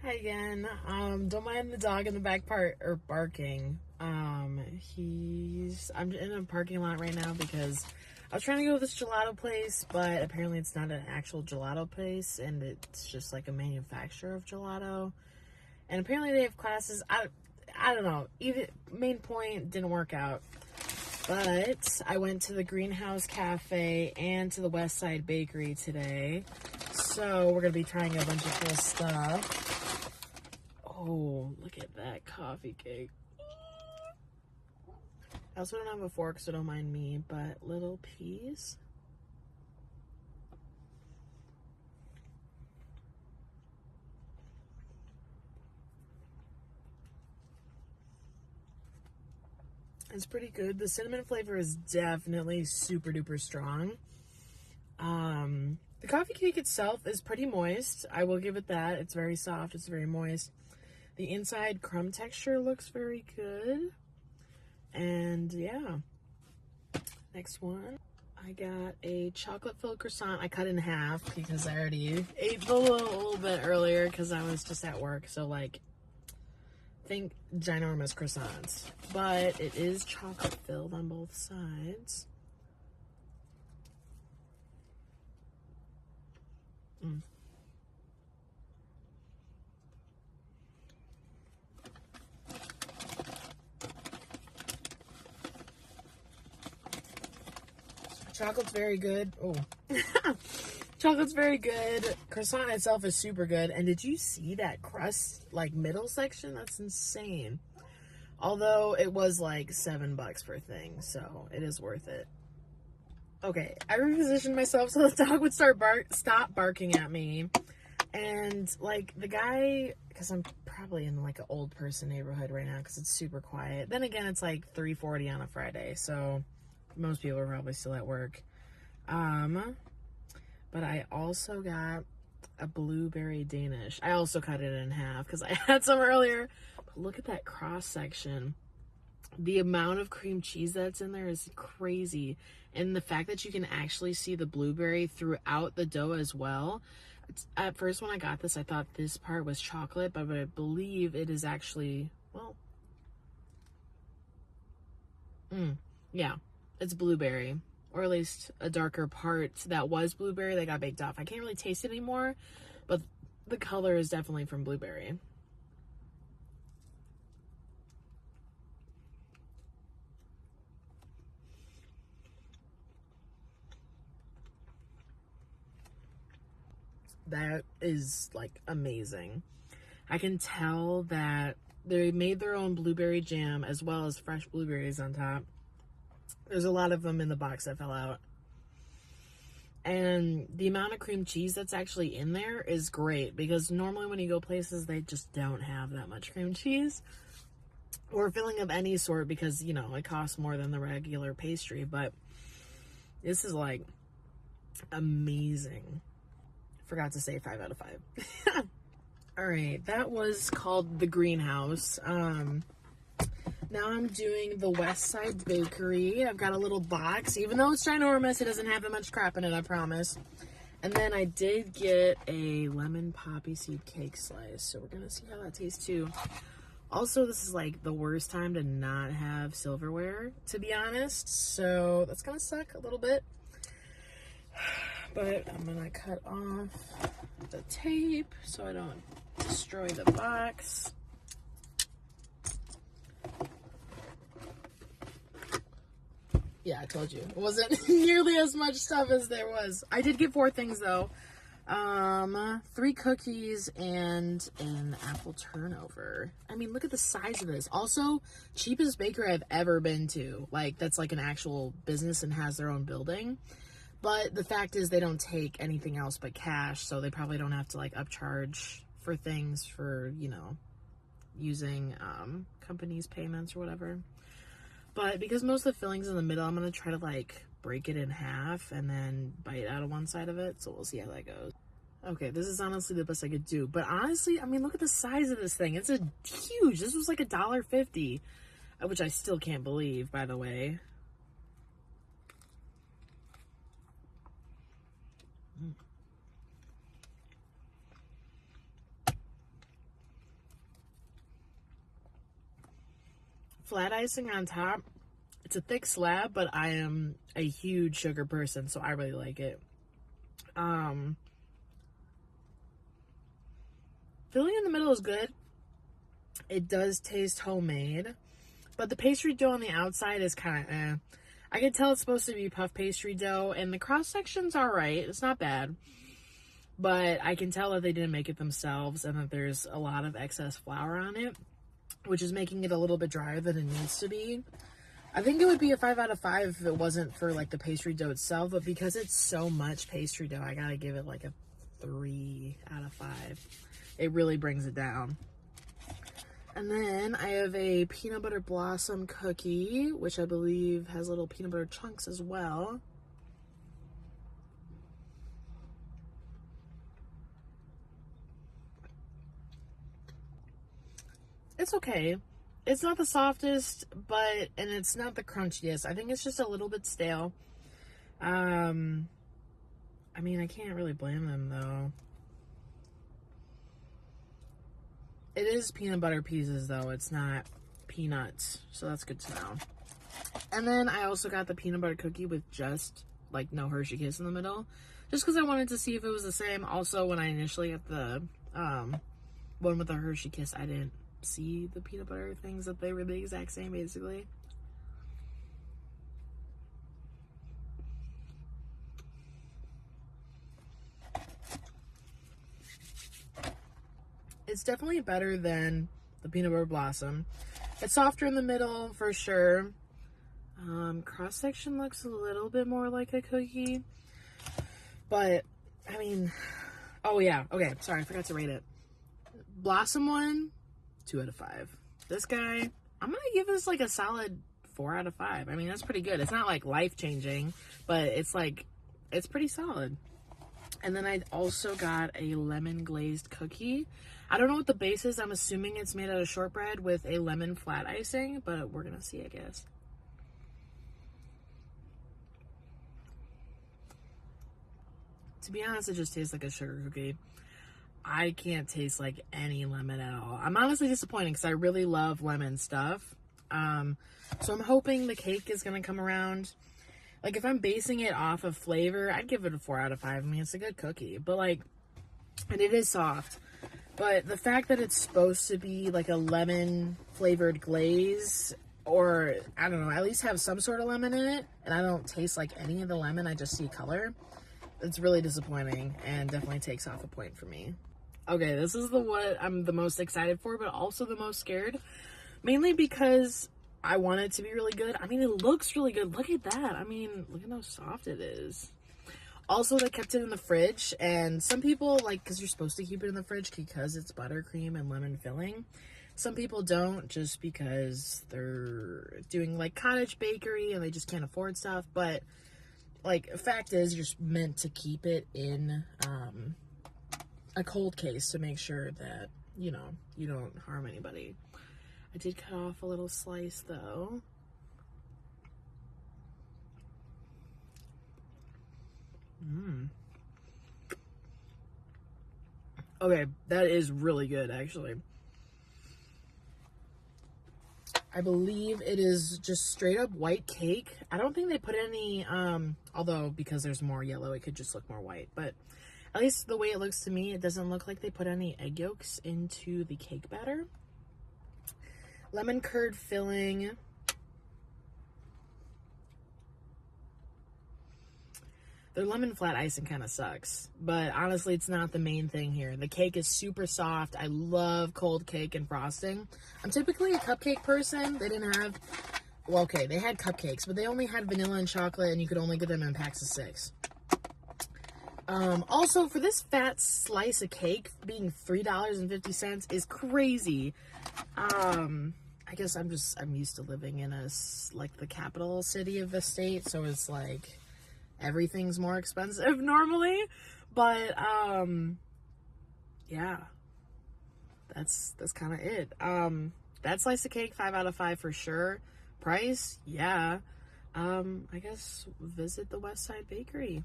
Hi again. Don't mind the dog in the back part or barking. I'm in a parking lot right now because I was trying to go to this gelato place, but apparently it's not an actual gelato place and it's just like a manufacturer of gelato. And apparently they have classes. I don't know. Even main point didn't work out. But I went to the Greenhouse Cafe and to the West Side Bakery today. So we're going to be trying a bunch of cool stuff. Oh, look at that coffee cake. I also don't have a fork, so don't mind me, but little piece. It's pretty good. The cinnamon flavor is definitely super duper strong. The coffee cake itself is pretty moist. I will give it that. It's very soft. It's very moist. The inside crumb texture looks very good. And yeah. Next one. I got a chocolate filled croissant. I cut in half because I already ate a little bit earlier because I was just at work. So like, think ginormous croissants. But it is chocolate filled on both sides. Chocolate's very good. Oh. Chocolate's very good. Croissant itself is super good. And did you see that crust, like, middle section? That's insane. Although it was like $7 per thing, so it is worth it. Okay, I repositioned myself so the dog would stop barking at me. And, like, the guy, because I'm probably in, like, an old person neighborhood right now because it's super quiet. Then again, it's, like, 3:40 on a Friday, so most people are probably still at work. But I also got a blueberry Danish. I also cut it in half because I had some earlier. But look at that cross section. The amount of cream cheese that's in there is crazy. And the fact that you can actually see the blueberry throughout the dough as well. At first when I got this, I thought this part was chocolate, but I believe it is actually, well, yeah, it's blueberry. Or at least a darker part that was blueberry that got baked off. I can't really taste it anymore, but the color is definitely from blueberry. That is like amazing. I can tell that they made their own blueberry jam as well as fresh blueberries on top. There's a lot of them in the box that fell out. And the amount of cream cheese that's actually in there is great because normally when you go places, they just don't have that much cream cheese or filling of any sort because, you know, it costs more than the regular pastry. But this is like amazing. Forgot to say 5 out of 5. All right, that was called the Greenhouse. Now I'm doing the West Side Bakery. I've got a little box. Even though it's ginormous, it doesn't have that much crap in it, I promise. And then I did get a lemon poppy seed cake slice. So we're going to see how that tastes too. Also, this is like the worst time to not have silverware, to be honest. So that's going to suck a little bit. But I'm going to cut off the tape so I don't destroy the box. Yeah, I told you. It wasn't nearly as much stuff as there was. I did get 4 things, though. 3 cookies and an apple turnover. I mean, look at the size of this. Also, cheapest bakery I've ever been to. Like, that's like an actual business and has their own building. But the fact is they don't take anything else but cash, so they probably don't have to, like, upcharge for things for, you know, using companies' payments or whatever. But because most of the filling's in the middle, I'm going to try to, like, break it in half and then bite out of one side of it. So we'll see how that goes. Okay, this is honestly the best I could do. But honestly, I mean, look at the size of this thing. It's a huge. This was like $1.50, which I still can't believe, by the way. flat icing on top. It's a thick slab, but I am a huge sugar person, so I really like it. Filling in the middle is good. It does taste homemade, but the pastry dough on the outside is kind of eh. I can tell it's supposed to be puff pastry dough, and the cross section's all right. It's not bad, but I can tell that they didn't make it themselves and that there's a lot of excess flour on it, which is making it a little bit drier than it needs to be. I think it would be a 5 out of 5 if it wasn't for like the pastry dough itself, but because it's so much pastry dough, I gotta give it like a 3 out of 5. It really brings it down. And then I have a peanut butter blossom cookie, which I believe has little peanut butter chunks as well. It's okay. It's not the softest, and it's not the crunchiest. I think it's just a little bit stale. I mean, I can't really blame them though. It is peanut butter pieces though, it's not peanuts, so that's good to know. And then I also got the peanut butter cookie with just like no Hershey Kiss in the middle, just because I wanted to see if it was the same. Also, when I initially got the one with the Hershey Kiss, I didn't see the peanut butter things, that they were the exact same basically. It's definitely better than the peanut butter blossom. It's softer in the middle for sure. Cross section looks a little bit more like a cookie, but I mean, oh yeah, okay, sorry, I forgot to rate it. Blossom one, 2 out of 5. This guy, I'm gonna give this like a solid 4 out of 5. I mean, that's pretty good. It's not like life-changing, but it's like, it's pretty solid. And then I also got a lemon glazed cookie. I don't know what the base is. I'm assuming it's made out of shortbread with a lemon flat icing, but we're gonna see, I guess. To be honest, it just tastes like a sugar cookie. I can't taste like any lemon at all. I'm honestly disappointed because I really love lemon stuff. So I'm hoping the cake is gonna come around. Like, if I'm basing it off of flavor, I'd give it a 4 out of 5. I mean, it's a good cookie, but like, and it is soft. But the fact that it's supposed to be like a lemon flavored glaze, or I don't know, at least have some sort of lemon in it, and I don't taste like any of the lemon, I just see color. It's really disappointing and definitely takes off a point for me. Okay, this is what I'm the most excited for, but also the most scared. Mainly because I want it to be really good. I mean, it looks really good. Look at that. I mean, look at how soft it is. Also, they kept it in the fridge, and some people, like, because you're supposed to keep it in the fridge because it's buttercream and lemon filling. Some people don't, just because they're doing, like, cottage bakery and they just can't afford stuff. But, like, the fact is, you're meant to keep it in a cold case to make sure that, you know, you don't harm anybody. I did cut off a little slice, though. Okay, that is really good, actually. I believe it is just straight up white cake. I don't think they put any, although because there's more yellow, it could just look more white. But at least the way it looks to me, it doesn't look like they put any egg yolks into the cake batter. Lemon curd filling. Their lemon flat icing kind of sucks, but honestly, it's not the main thing here. The cake is super soft. I love cold cake and frosting. I'm typically a cupcake person. They didn't have, well, okay, they had cupcakes, but they only had vanilla and chocolate, and you could only get them in packs of 6. Also, for this fat slice of cake, being $3.50 is crazy. I guess I'm used to living in like the capital city of the state, so it's like everything's more expensive normally, but yeah, that's kind of it. That slice of cake, 5 out of 5 for sure. Price, yeah. I guess visit the West Side Bakery.